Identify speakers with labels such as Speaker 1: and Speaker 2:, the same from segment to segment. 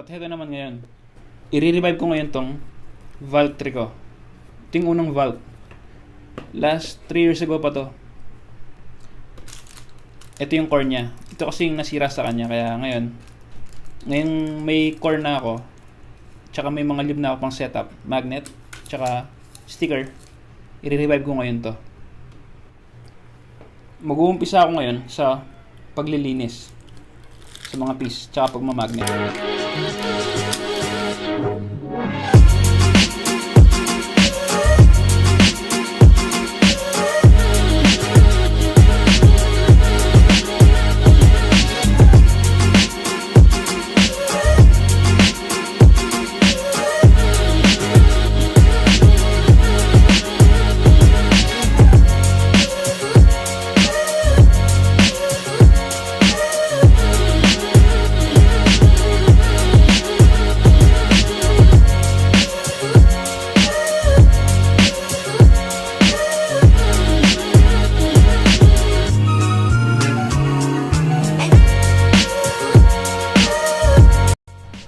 Speaker 1: At heto naman ngayon, i-revive ko ngayon tong Valk 3 ko. Ito yung unang Valk. Last 3 years ago pa to. Ito yung core niya. Ito kasi yung nasira sa kanya. Kaya ngayon may core na ako. Tsaka may mga lube na ako pang setup. Magnet. Tsaka sticker. I-revive ko ngayon to. Mag-uumpisa ako ngayon sa paglilinis sa mga piece. Tsaka pagmamagnet.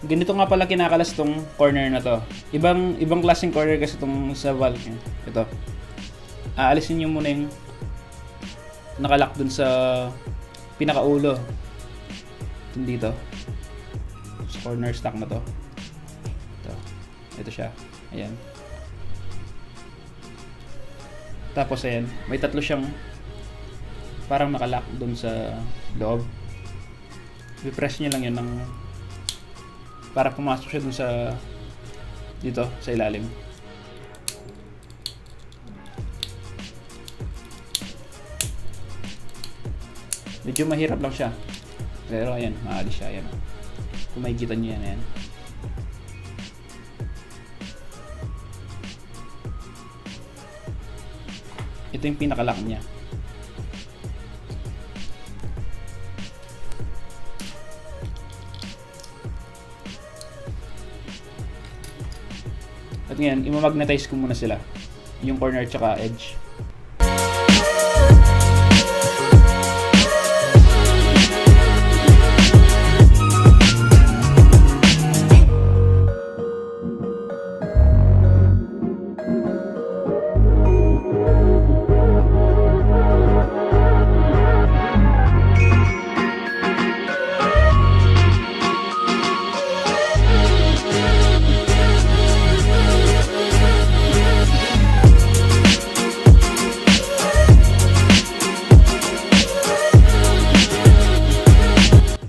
Speaker 1: Ganito nga pala kinakalas tong corner na to. Ibang klaseng corner kasi tong sa Valk. Ito. Aalisin niyo muna yung nakalock dun sa pinakaulo. Dito. Sa corner stock na to. Ito siya. Ayan. Tapos ayan, may tatlo siyang parang nakalock dun sa loob. I-press niyo lang yan ng para pumasok siya dun sa dito sa ilalim. Medyo mahirap lang siya, pero ayan, maalis siya. Ayan, kung makikita nyo yan, ayan. Ito yung pinakalock niya. At ngayon, i-magnetize ko muna sila. Yung corner tsaka edge.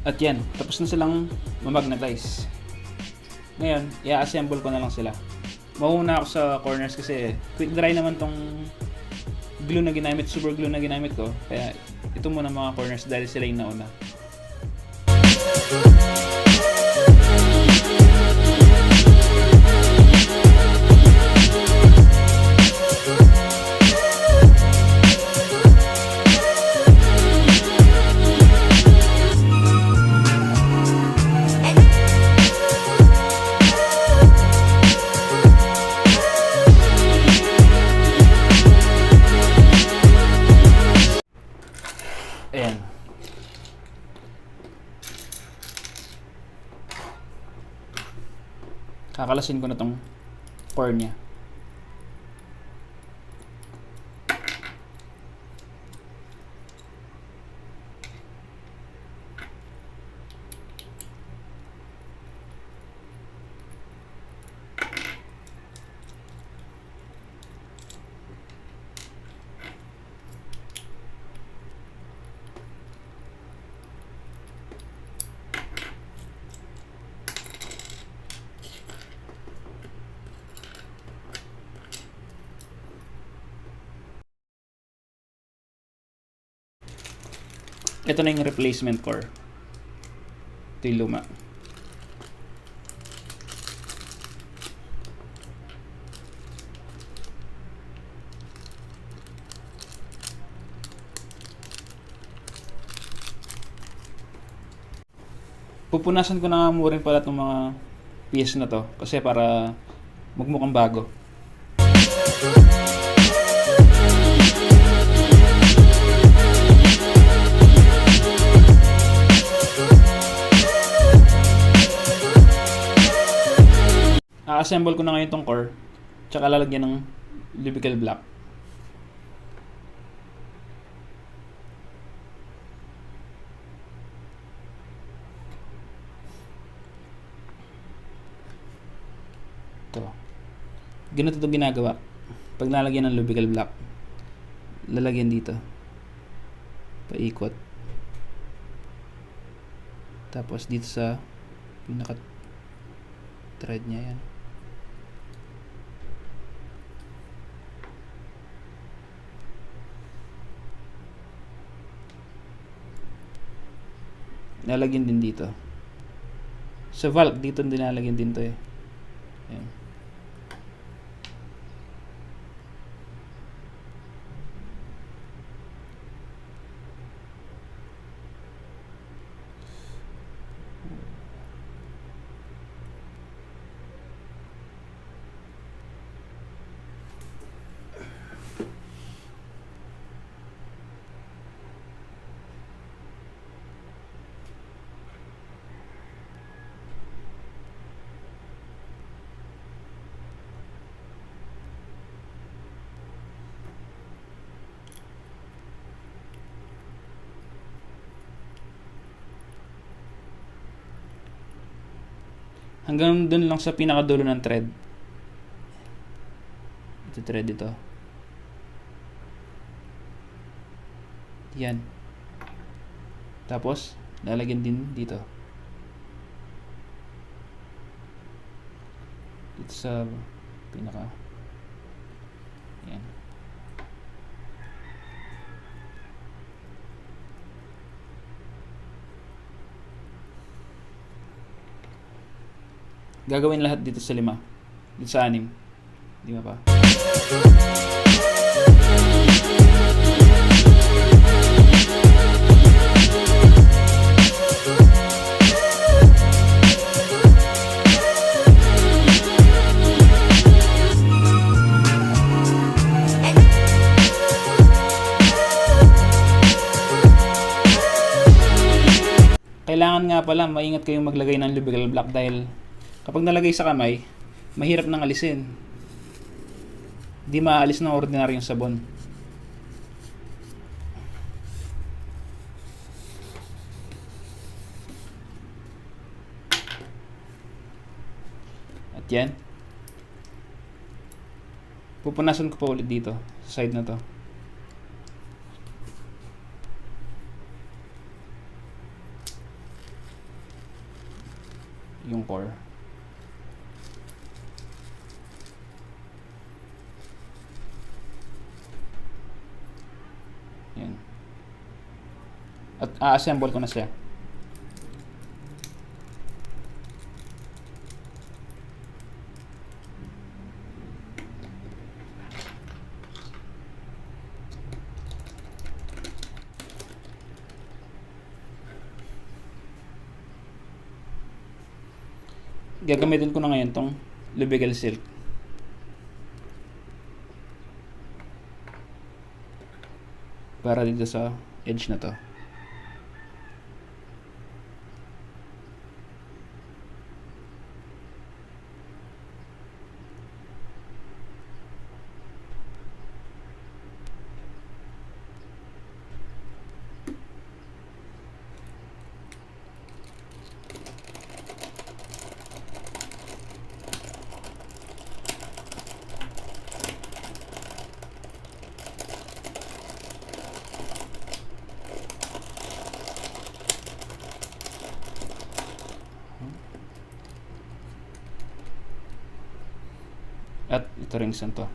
Speaker 1: At yan, tapos na silang mamagnetize. Ngayon, i-assemble ko na lang sila. Mauna ako sa corners kasi quick dry naman tong glue na ginamit, super glue na ginamit ko. Kaya ito muna mga corners dahil sila yung nauna. Ayan. Kakalasin ko na tong core niya. Ito na yung replacement core. Ito yung luma. Pupunasan ko na nga mo rin pala itong mga piece na to kasi para magmukhang bago. A-assemble ko na ngayon tong core, tsaka lalagyan ng cubicle block. Ito. Ganito ito ginagawa. Pag nalagyan ng cubicle block, lalagyan dito. Paikot. Tapos dito sa pinaka thread niya yan. Nalagyan din dito. Sa Valk, dito din nalagyan din to eh. Ayan. Hanggang dun lang sa pinakadulo ng thread. Ito thread ito. Yan. Tapos, lalagyan din dito. Dito sa pinaka. Yan. Gagawin lahat dito sa 5. Dito sa 6. Di ba pa? Kailangan nga pala maingat kayong maglagay ng cubicle block dahil kapag nalagay sa kamay, mahirap nang alisin. Di maalis ng ordinaryong sabon. At yan. Pupunasan ko pa ulit dito, sa side na to. Yung core. Yan. At a-assemble ko na siya. Gagamitin ko na ngayon tong cubicle silk. Para dito sa edge na to. At ito ring to.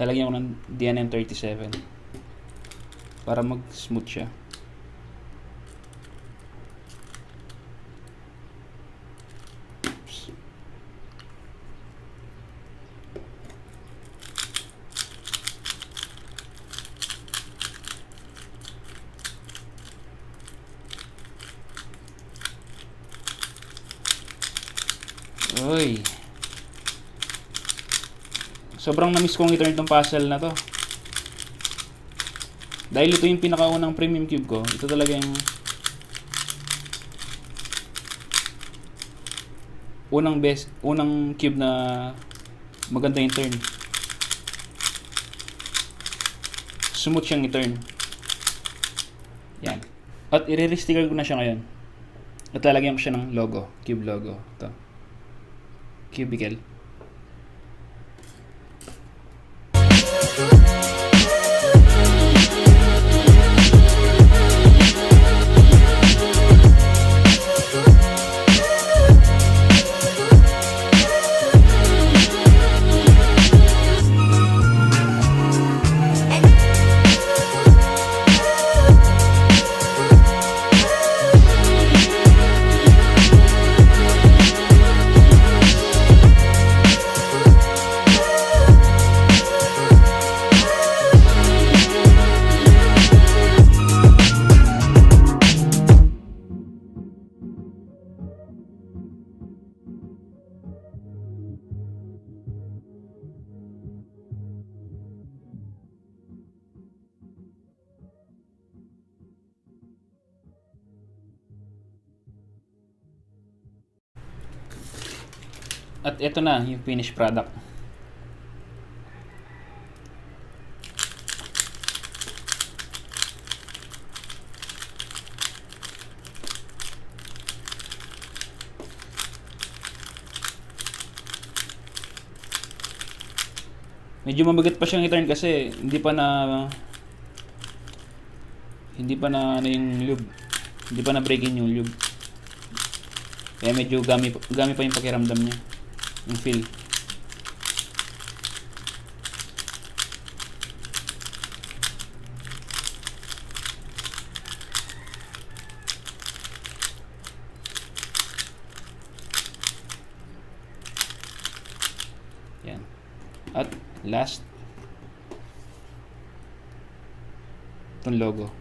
Speaker 1: lalagyan ko ng DNM37 para mag-smooth siya. Uy. Sobrang na-miss kong i-turn itong puzzle na to. Dahil ito yung pinakaunang premium cube ko. Ito talaga yung unang cube na maganda yung turn. Smooth siyang i-turn. Yan. At i-resticker ko na siya ngayon. At lalagyan ko siya ng logo. Cube logo. Ito. Cubicle. At ito na yung finished product. Medyo mabigat pa siyang i-turn kasi hindi pa na ano yung lube. Hindi pa na breaking yung lube. Kaya medyo gami pa yung pakiramdam niya. Yung feel. Yan. At last, itong logo.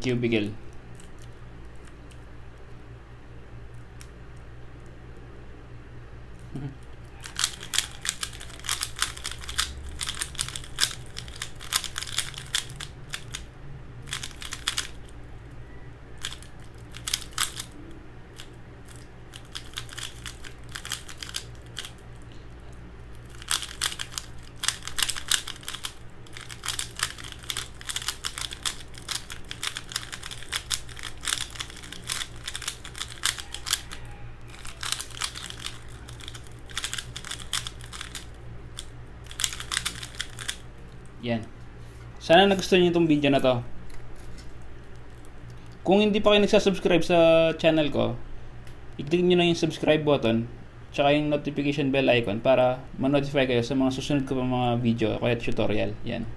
Speaker 1: Cubicle. Yan. Sana nagustuhan niyo itong video na to. Kung hindi pa kayo nagsasubscribe sa channel ko, i-click nyo na yung subscribe button tsaka yung notification bell icon para ma-notify kayo sa mga susunod ko pang mga video o kaya tutorial. Yan.